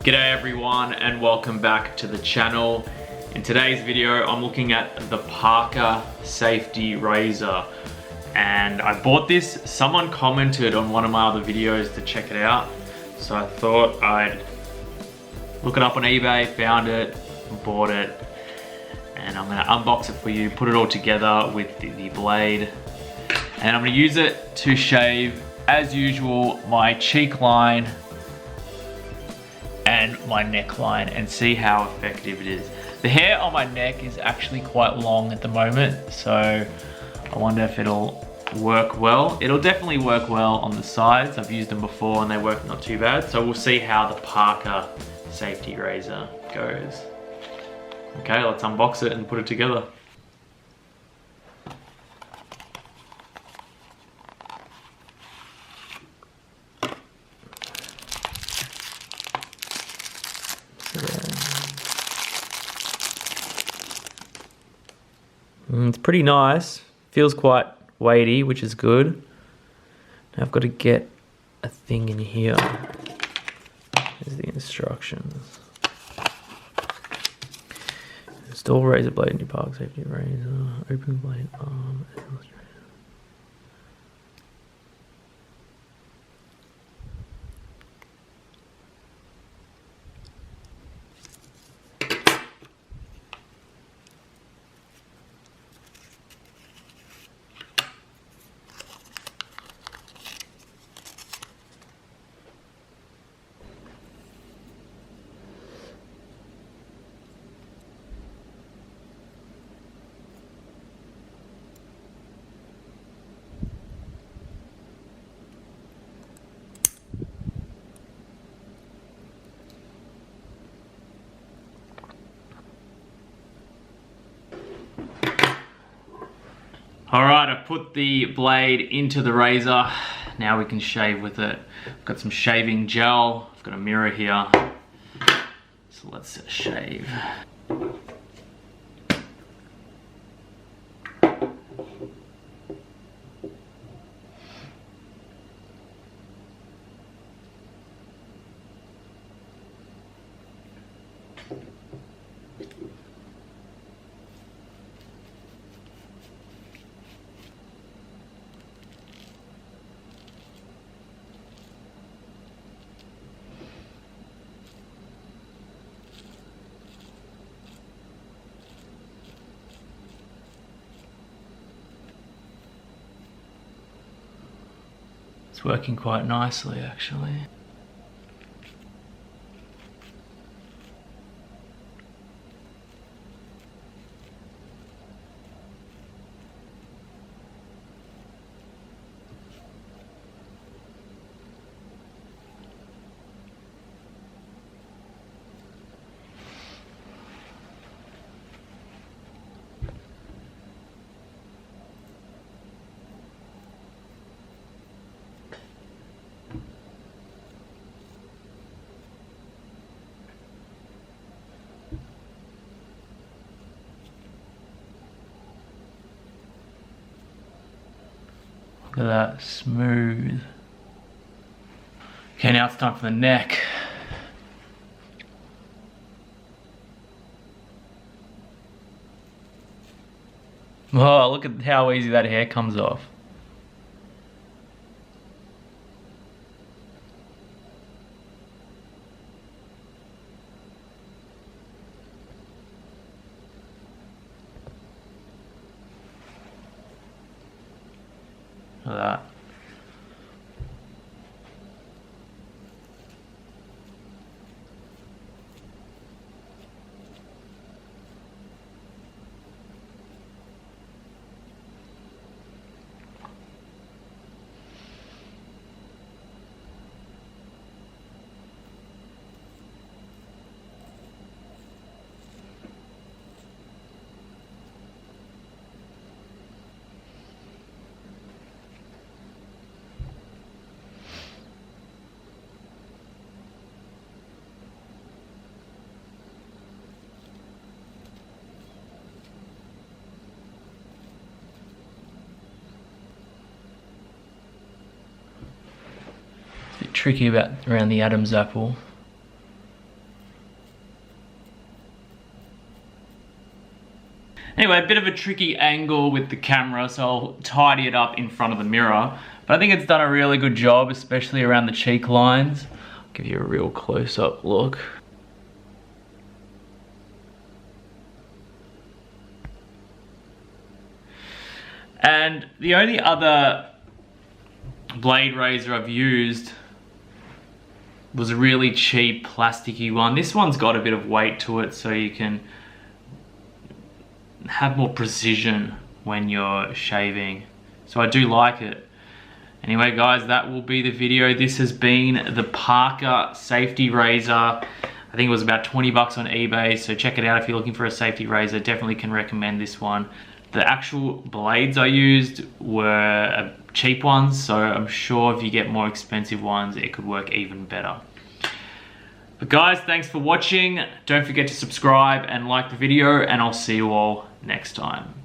G'day everyone and welcome back to the channel. In today's video I'm looking at the Barber safety razor, and I bought this. Someone commented on one of my other videos to check it out, so I thought I'd look it up on eBay, found it, bought it, and I'm gonna unbox it for you, put it all together with the blade, and I'm gonna use it to shave, as usual, my cheek line and my neckline and see how effective it is. The hair on my neck is actually quite long at the moment, so I wonder if it'll work well. It'll definitely work well on the sides. I've used them before and they work not too bad. So we'll see how the Barber safety razor goes. Okay, let's unbox it and put it together. It's pretty nice. Feels quite weighty, which is good. Now I've got to get a thing in here. Here's the instructions. Install razor blade in your Barber safety razor. Open blade arm. Alright, I've put the blade into the razor. Now we can shave with it. I've got some shaving gel. I've got a mirror here. So let's shave. It's working quite nicely, actually. Look at that, smooth. Okay, now it's time for the neck. Oh, look at how easy that hair comes off. Look at that. Tricky about around the Adam's apple. Anyway, a bit of a tricky angle with the camera, so I'll tidy it up in front of the mirror. But I think it's done a really good job, especially around the cheek lines. I'll give you a real close-up look. And the only other blade razor I've used was a really cheap plasticky one. This one's got a bit of weight to it, so you can have more precision when you're shaving. So I do like it. Anyway guys, that will be the video. This has been the Parker safety razor. I think it was about 20 bucks on eBay, so check it out if you're looking for a safety razor. Definitely can recommend this one. The actual blades I used were cheap ones, so I'm sure if you get more expensive ones, it could work even better. But guys, thanks for watching. Don't forget to subscribe and like the video, and I'll see you all next time.